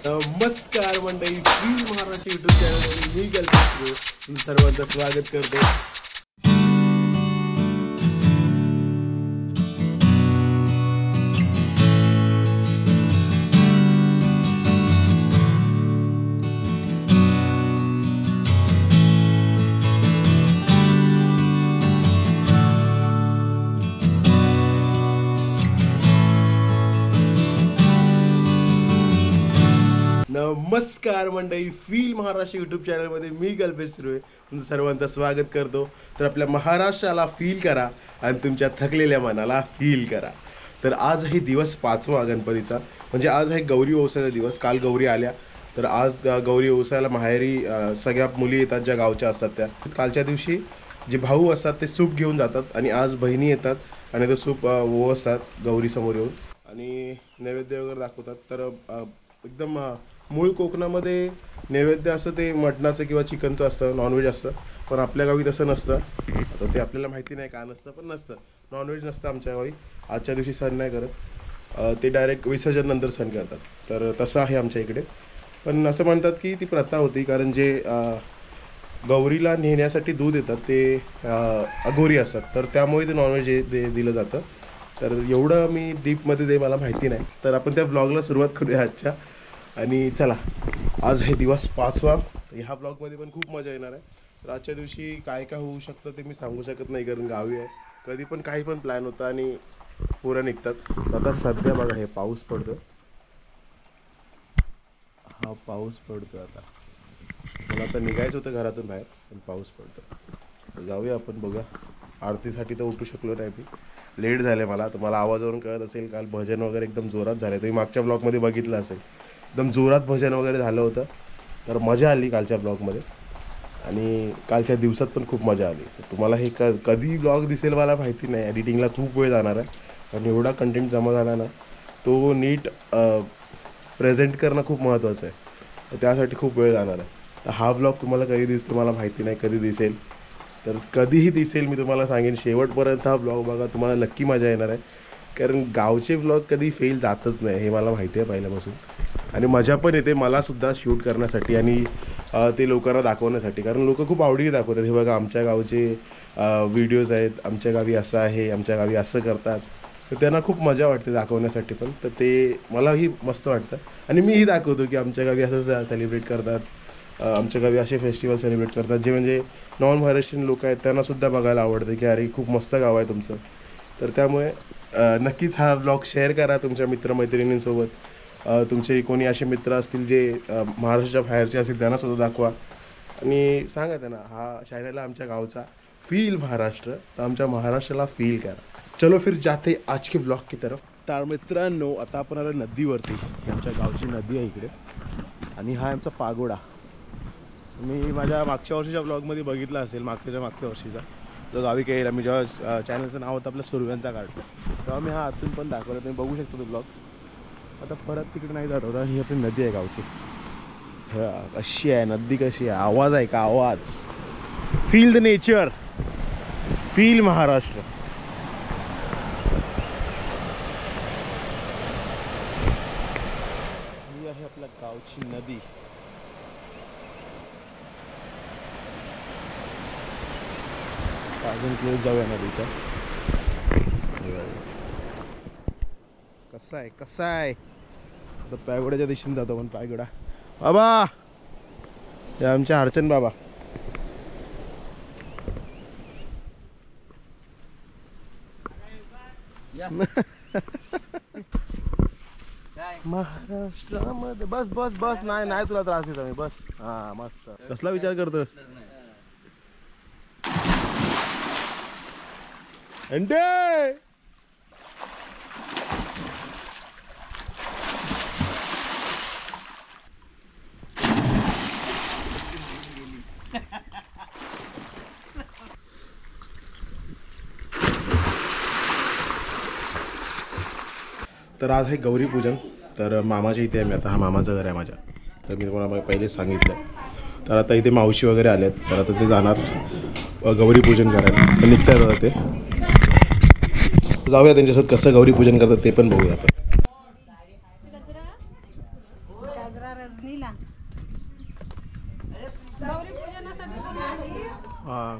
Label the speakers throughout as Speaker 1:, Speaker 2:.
Speaker 1: नमस्कार मंडळी, please Maharashtra YouTube चॅनलमध्ये मी कल्पेश सर्वांचं स्वागत करतो. नमस्कार मंडळी, फील महाराष्ट्र यूट्यूब चॅनलमध्ये मी कल्पेश तुमचं सर्वांचं स्वागत करतो. तर आपल्या महाराष्ट्राला फील करा आणि तुमच्या थकलेल्या मनाला फील करा. तर आज आहे दिवस 5वा गणपतीचा, म्हणजे आज आहे गौरी ओसाचा दिवस. काल गौरी आल्या, तर आज गौरी ओसायला माहेरी सगळ्या मुली येतात ज्या गावच्या असतात त्या. कालच्या दिवशी जे भाऊ असतात ते सूप घेऊन जातात आणि आज बहिणी येतात आणि ते सूप ओसतात गौरीसमोर येऊन आणि नैवेद्य वगैरे दाखवतात. तर एकदम मूळ कोकणामध्ये नैवेद्य असं ते मटणाचं किंवा चिकनचं असतं, नॉनव्हेज असतं. पण आपल्या गावी तसं नसतं. आता ते आपल्याला माहिती नाही का नसतं, पण नसतं, नॉनव्हेज नसतं आमच्या गावी. आजच्या दिवशी सण नाही करत, ते डायरेक्ट विसर्जन नंतर सण करतात. तर तसं आहे आमच्या इकडे. पण असं म्हणतात की ती प्रथा होती, कारण जे गौरीला नेण्यासाठी दूध येतात ते अघोरी असतात, तर त्यामुळे ते नॉनव्हेज दिलं जातं. तर एवढं मी डीपमध्ये ते मला माहिती नाही. तर आपण त्या ब्लॉगला सुरुवात करूया आजच्या. आणि चला, आज हे दिवस 5वा. ह्या ब्लॉगमध्ये पण खूप मजा येणार आहे. तर आजच्या दिवशी काय काय होऊ शकतं ते मी सांगू शकत नाही, कारण गावी आहे. कधी पण काही पण प्लॅन होतं आणि पुरं निघतात. आता सध्या बघा, हे पाऊस पडतो, हा पाऊस पडतो. आता मला आता निघायचं होतं घरातून बाहेर, पण पाऊस पडतो. जाऊया आपण, बघा. आरतीसाठी तर उठू शकलो नाही, मी लेट झाले मला. तुम्हाला आवाजावरून कळत असेल, काल भजन वगैरे एकदम जोरात झाले. तुम्ही मागच्या ब्लॉगमध्ये बघितलं असेल, एकदम जोरात भजन वगैरे झालं होतं. तर मजा आली कालच्या ब्लॉगमध्ये आणि कालच्या दिवसात पण खूप मजा आली. तर तुम्हाला हे कधी ब्लॉग दिसेल मला माहिती नाही, एडिटिंगला खूप वेळ जाणार आहे. कारण एवढा कंटेंट जमा झाला ना, तो नीट प्रेझेंट करणं खूप महत्त्वाचं आहे. तर त्यासाठी खूप वेळ जाणार आहे. तर हा ब्लॉग तुम्हाला कधी दिसतो मला माहिती नाही, कधी दिसेल. तर कधीही दिसेल, मी तुम्हाला सांगेन. शेवटपर्यंत हा ब्लॉग बघा, तुम्हाला नक्की मजा येणार आहे. कारण गावचे ब्लॉग कधी फेल जातच नाही, हे मला माहिती आहे पहिल्यापासून. आणि मजा पण येते मलासुद्धा शूट करण्यासाठी आणि ते लोकांना दाखवण्यासाठी, कारण लोक खूप आवडीने दाखवतात. हे बघा, आमच्या गावचे व्हिडिओज आहेत, आमच्या गावी असं आहे, आमच्या गावी असं करतात. तर त्यांना खूप मजा वाटते दाखवण्यासाठी पण. तर ते मलाही मस्त वाटतं आणि मीही दाखवतो की आमच्या गावी असं सेलिब्रेट करतात, आमच्या गावी असे फेस्टिवल सेलिब्रेट करतात, जे म्हणजे नॉन महाराष्ट्रीयन लोक आहेत त्यांनासुद्धा बघायला आवडतं की अरे खूप मस्त गाव आहे तुमचं. तर त्यामुळे नक्कीच हा ब्लॉग शेअर करा तुमच्या मित्रमैत्रिणींसोबत. तुमचे कोणी असे मित्र असतील जे महाराष्ट्राच्या बाहेरचे असतील त्यांनासुद्धा दाखवा आणि सांगा त्यांना हा चॅनल आमच्या गावचा फील महाराष्ट्र, तर आमच्या महाराष्ट्राला फील करा. चलो फिर जाते आज के ब्लॉग की तरफ. तर मित्रांनो, आता आपण आलो नदीवरती. आमच्या गावची नदी आहे इकडे आणि हा आमचा पागोडा. मी माझ्या मागच्या वर्षीच्या ब्लॉगमध्ये बघितला असेल, मागच्या वर्षीचा जो गावी काही मी जेव्हा चॅनलचं नाव होतं आपल्या सुरव्यांचा काढलं, तेव्हा मी हा आतून पण दाखवला. तुम्ही बघू शकता तो ब्लॉग. आता परत तिकडे नाही जात होता. ही आपली नदी आहे गावची. कशी आहे नदी, कशी आहे, आवाज आहे का आवाज. Feel the nature, feel Maharashtra. ही आहे आपल्या गावची नदी. अजून क्लोज जाऊया नदीच्या. कसा आहे आता पायगोड्याच्या दिशेने जातो आपण. पायगोडा बाबा, हे आमच्या हरचंद बाबा. महाराष्ट्रामध्ये बस बस बस, नाही तुला त्रास देतो मी, बस. हा मस्त. कसला विचार करतोस अंडे. तर आज आहे गौरी पूजन. तर मामाच्या इथे आहे मी आता. हा मामाचं घर आहे माझ्या. तर मी तुम्हाला पहिलेच सांगितलं. तर आता इथे मावशी वगैरे आलेत, तर आता ते जाणार गौरी पूजन करायला. तर निघतात आता ते. जाऊया त्यांच्यासोबत कसं गौरी पूजन करतात ते पण बघूया आपण.
Speaker 2: साजरा रजनीला गौरी पूजनासाठी पण आली.
Speaker 1: हां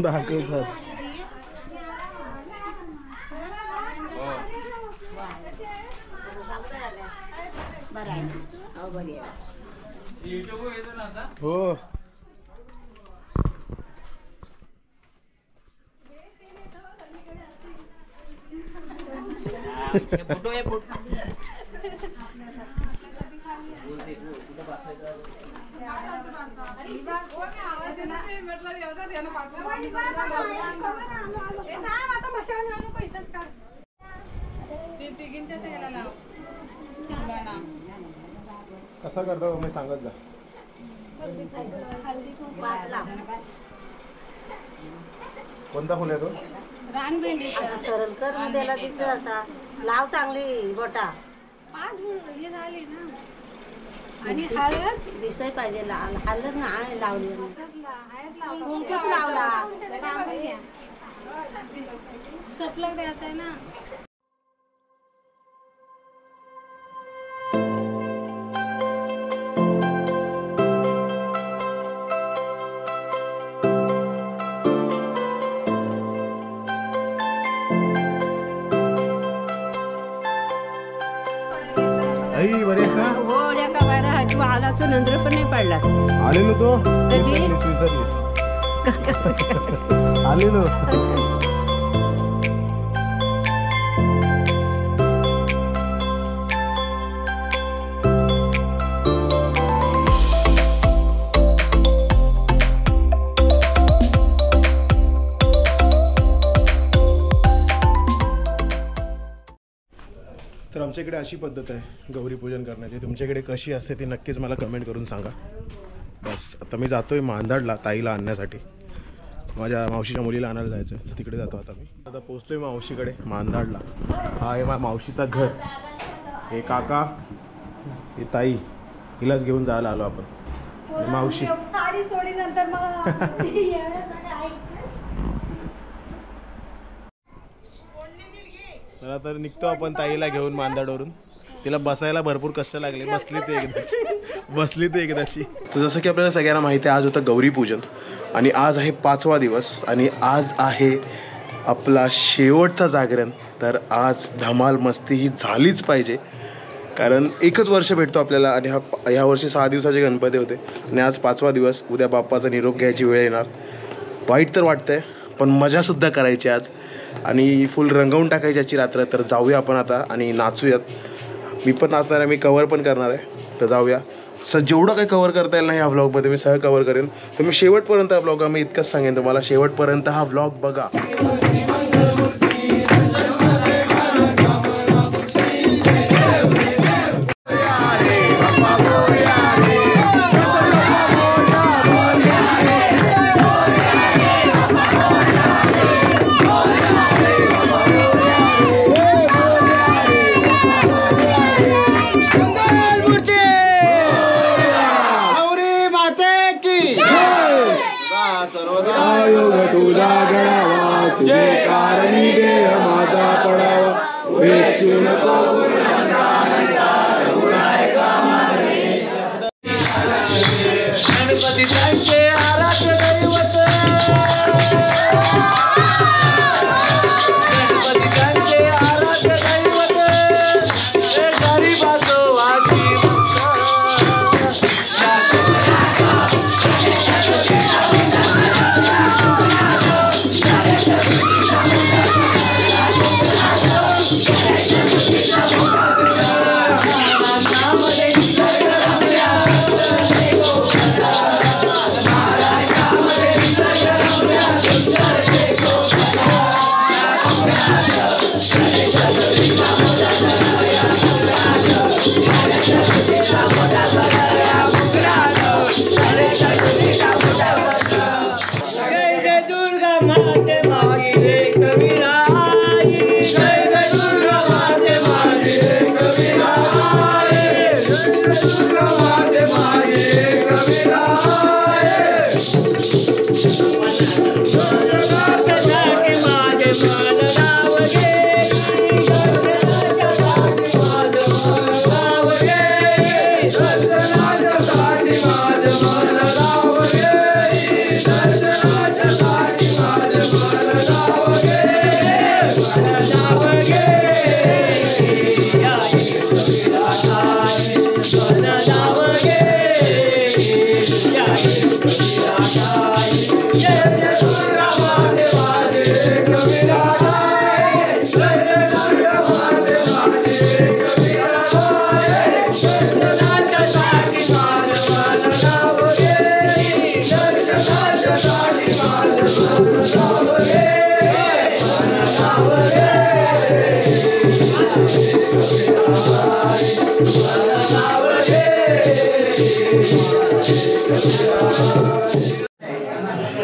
Speaker 1: दाखव हो कसा करता तुम्ही सांगत जा. कोणता फुल आहे तो?
Speaker 2: रानभेंडी
Speaker 3: सरळ कर त्याला तिचं असा लाव चांगली गोटा
Speaker 2: 5 हे झाली ना. आणि हळद
Speaker 3: दिसाय पाहिजे हळद नाही लावली कुंकूच लावला
Speaker 2: सपलक द्यायचं आहे ना.
Speaker 1: आई बरे आहेस ना?
Speaker 3: हो रे का बारा तू आला तो नंतर पण नाही पडला
Speaker 1: आलेलो तो
Speaker 3: कधी?
Speaker 1: विसरलीस आलेलो. तर आमच्याकडे अशी पद्धत आहे गौरी पूजन करण्याची. तुमच्याकडे कशी असते ती नक्कीच मला कमेंट करून सांगा. बस आता मी जातोय मांदाडला ताईला आणण्यासाठी. माझ्या मावशीच्या मुलीला आणायला जायचं आहे, तिकडे जातो आता मी. आता पोचतोय मावशीकडे मांदाडला. हा आहे माझ्या मावशीचा घर. हे काका ही ताई हिलाच घेऊन जायला आलो आपण. आणि मावशी
Speaker 2: साडी सोडी नंतर मग
Speaker 1: चला तर निघतो आपण ताईला घेऊन मांदाडवरून. तिला बसायला भरपूर कष्ट लागले. बसली ते एकदाची. तर जसं की आपल्याला सगळ्यांना माहिती आहे आज होतं गौरी पूजन आणि आज आहे 5वा दिवस आणि आज आहे आपला शेवटचा जागरण. तर आज धमाल मस्ती ही झालीच पाहिजे कारण एकच वर्ष भेटतो आपल्याला आणि ह्या वर्षी 6 दिवसाचे गणपती होते आणि आज 5वा दिवस. उद्या बाप्पाचा निरोप घ्यायची वेळ येणार. वाईट तर वाटतंय पण मजासुद्धा करायची आज आणि फुल रंगवून टाकायची आजची रात्र. तर जाऊया आपण आता आणि नाचूयात. मी पण नाचणार आहे, मी कवर पण करणार आहे. तर जाऊया. जेवढं काही कवर करता येईल ना ह्या व्लॉगमध्ये मी सगळं कवर करेन. तर मी शेवटपर्यंत हा व्लॉग मी इतकंच सांगेन तुम्हाला, शेवटपर्यंत हा व्लॉग बघा. तुझा गळावा तुझे कारणी देह माझा पडावा वेचू नको. गणपतीचे आराध्य दैवत गणपतीचे आराध्य दैवत गरीबाचो वाची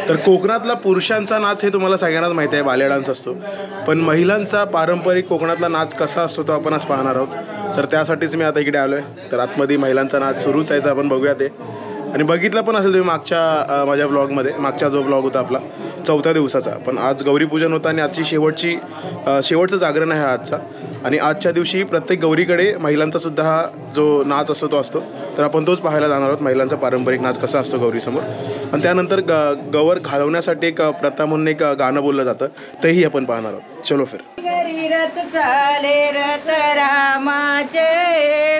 Speaker 1: तर कोकणातला पुरुषांचा नाच हे तुम्हाला सगळ्यांनाच माहिती आहे, बाल्या डान्स असतो. पण महिलांचा पारंपरिक कोकणातला नाच कसा असतो तो आपण आज पाहणार आहोत. तर त्यासाठीच मी आता इकडे आलो आहे. तर आतमध्ये महिलांचा नाच सुरूच आहे, तर आपण बघूया ते. आणि बघितलं पण असेल तुम्ही मागच्या माझ्या व्लॉगमध्ये, मागचा जो व्लॉग होता आपला 4थ्या दिवसाचा. पण आज गौरीपूजन होतं आणि आजची शेवटचं जागरण आहे आजचा. आणि आजच्या दिवशी प्रत्येक गौरीकडे महिलांचा सुद्धा हा जो नाच असतो तो असतो. तर आपण तोच पाहायला जाणार आहोत, महिलांचा पारंपरिक नाच कसा असतो गौरीसमोर. आणि त्यानंतर गवर घालवण्यासाठी एक प्रथा म्हणून एक गाणं बोललं जातं, तेही आपण पाहणार आहोत. चलो फिर.
Speaker 2: घरी रथ चाले रथ रामाचे,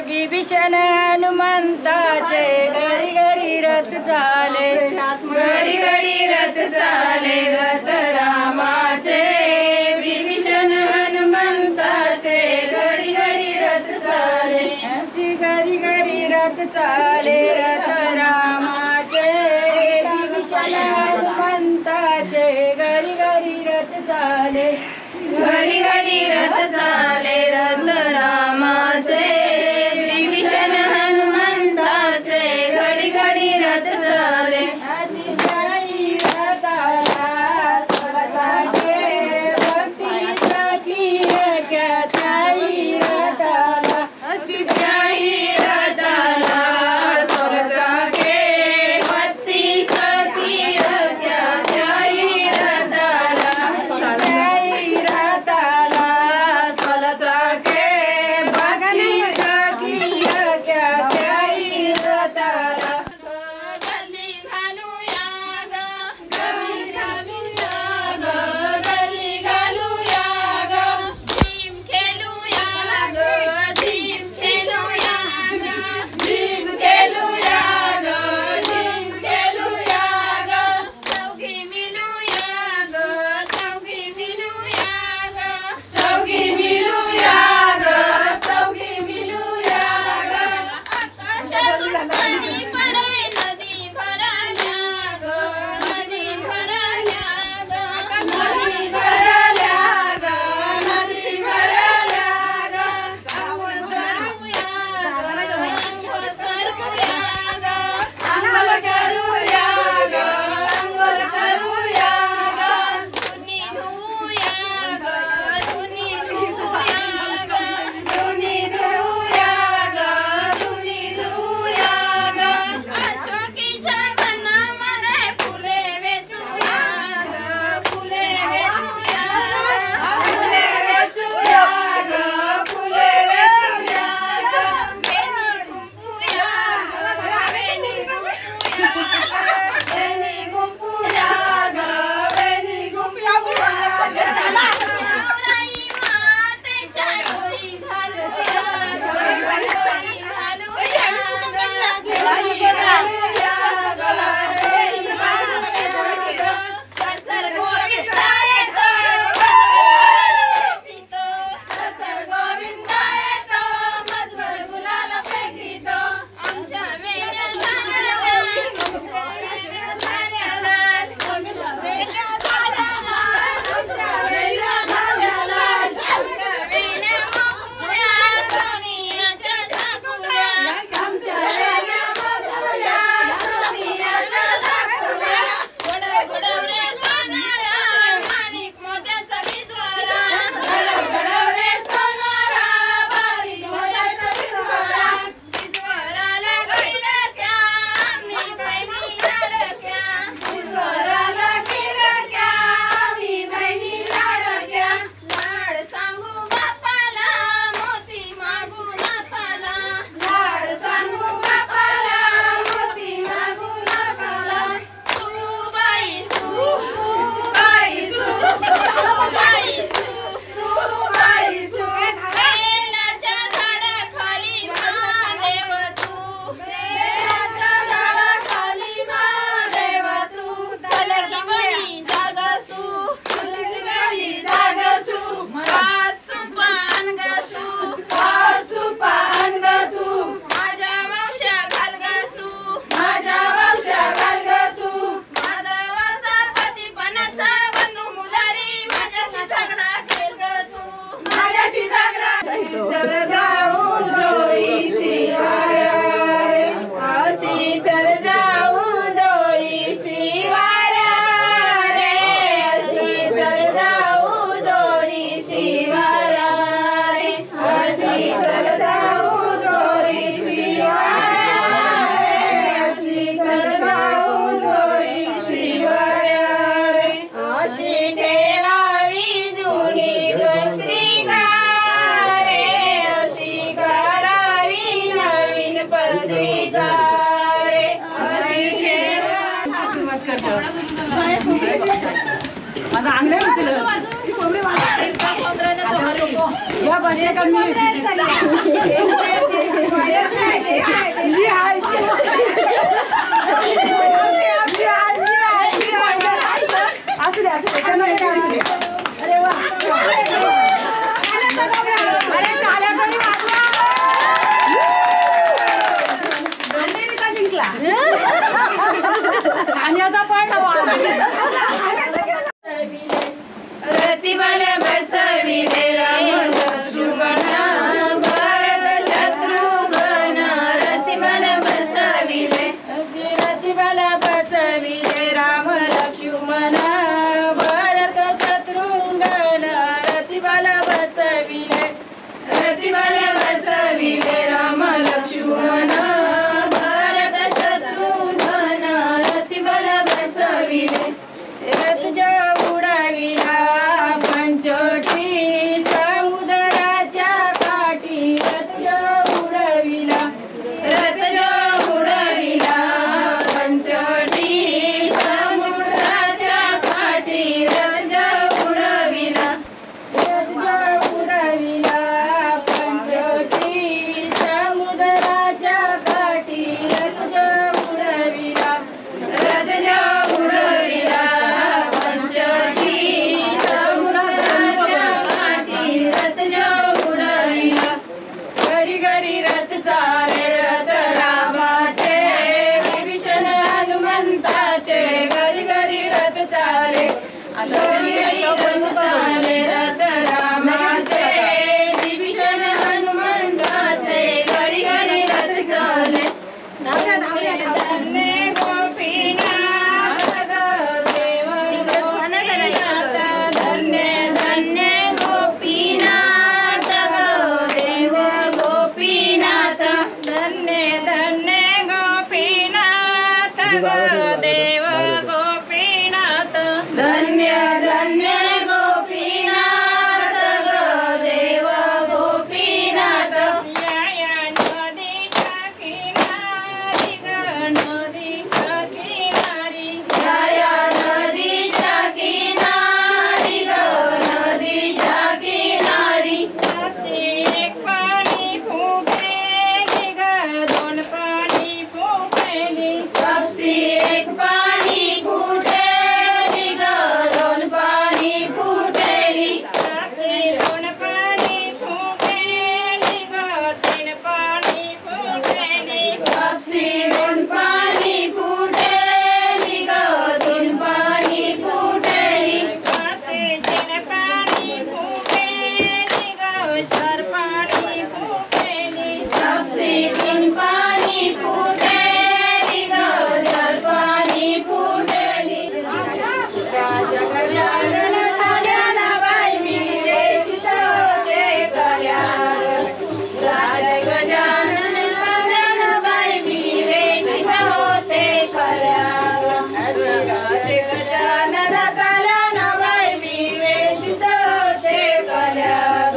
Speaker 2: विभीषण हनुमंताचे, घरी घरी रथ चाले, घरी घरी रथ चाले रथ रामाचे, विभीषण हनुमंताचे, घडी घडी रथ चाले, घरी घरी रथ चाले रथ रामाचे, विभीषण हनुमंताचे, घरी घरी रथ चाले, घडी घडी रथ चाले रथ रामाचे, विभीषण हनुमंताचे, घडी घडी रथ चाले, अशी जाई रथाला स्वराचे, भक्तीसाठी जाई रथाला, अशी जाई रथाला स्वराचा
Speaker 4: रतिबल बसविले राम शत्रुघ्न भरत शत्रुघ्न रतिबल बसविले राम लक्ष्मण भरत शत्रुघ्न रतिबल बसविले राम लक्ष्मण भरत शत्रुघ्न रतिबल बसविले रथ जो उडविला पंचोटी समुद्राच्या काठी रथ जो उडविला पंचोटी समुद्राच्या काठी रथ जो उडविला पंचोटी समुद्राच्या काठी रथ जो उडविला घडी घडी रथ चाले रथ रामाचे विभीषण हनुमंताचे घडी घडी रथ चाले रथ रामाचे विभीषण हनुमंताचे घडी घडी रथ चाले धन्य गोपीनाथ देव धन्य गोपीनाथ देव गोपीनाथ धन्य गोपीनाथ देव गोपीनाथ धन्य गोपीनाथ देव गोपीनाथ या नदीच्या किनारी नदीच्या किनारी या नदीच्या किनारी नदीच्या किनारी एक पाणी फुटेली दोन पाणी फुटेली कापसी एक पाणी फुटेली दोन पाणी फुटेली दोन पाणी फुटेली तीन पाणी फुटेली कापसी दोन पाणी फुटेली तीन पाणी फुटेली तीन पाणी फुटेली चार पाणी फुटेली कापसी तीन पाणी फुटेली चार पाणी फुटेली राजा गजानन कल्याण बाई मीरेची होते कल्याण राजा गजानन कल्याण बाई मीरेची होते कल्याण राजा गजानन कल्याण बाई मीरेची होते कल्याण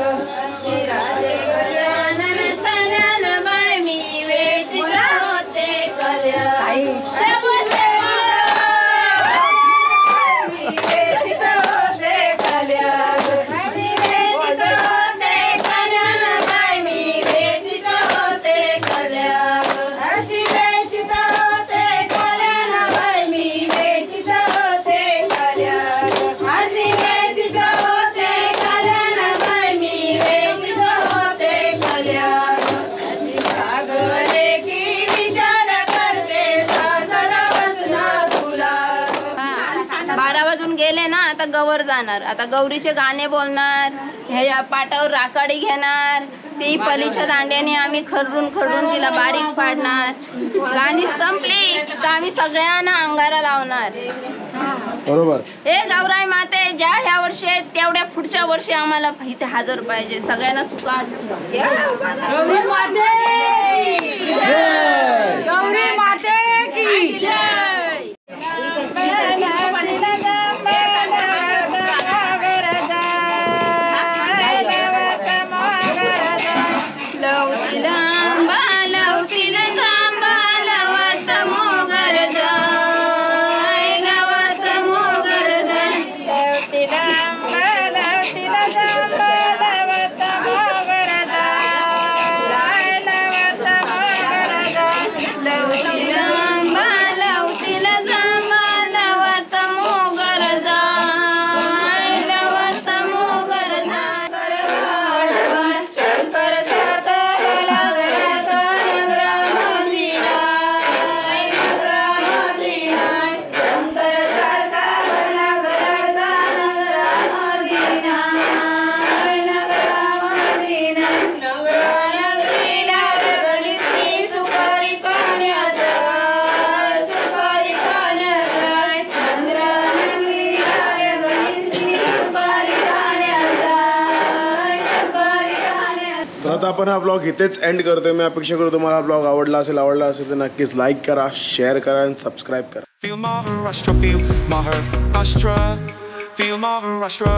Speaker 4: राजा गजानन कल्याण बाई मीरेची होते कल्याण शब गेले ना आता गवर जाणार आता गौरीचे गाणे बोलणार ह्या पाटावर राखाडी घेणार ती पलीच्या दांड्याने आम्ही खरडून तिला बारीक पाडणार. गाणी संपली तर आम्ही सगळ्यांना अंगारा लावणार.
Speaker 1: बरोबर.
Speaker 4: हे गौराई माते ज्या ह्या वर्षी आहेत तेवढ्या पुढच्या वर्षी आम्हाला इथे हजर पाहिजे. सगळ्यांना सुखाट
Speaker 2: गौरी माते की
Speaker 4: जय. लवतील आंबा लवतील जांबा लवत मोगर गाय लवत मोगर गाय
Speaker 2: लवतील आंबा लवतील जांबा लवत मोगर गाय लवत मोगर गाय
Speaker 4: लवतील आंबा लवतील जांबा लवत मोगर गाय लवत मोगर गाय. शंकर साता गला गला नगरामधी नाय नगरामधी नाय. शंकर सारखा गला गला नगरामधी नाय नगरामधी नाय. नगरानगरीला गलितली सुपारी पाण्यात सुपारी पाण्यात. नगरानगरीला गलितली सुपारी पाण्यात सुपारी पाण्यात.
Speaker 1: तर आता आपण हा ब्लॉग इथेच एंड करतोय. मी अपेक्षा करतो तुम्हाला हा ब्लॉग आवडला असेल तर नक्कीच लाईक करा, शेअर करा आणि सबस्क्राईब करा.
Speaker 5: Feel Maharashtra, feel Maharashtra, feel Maharashtra,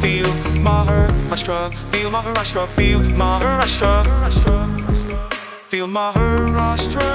Speaker 5: feel Maharashtra, feel Maharashtra, feel Maharashtra, feel Maharashtra.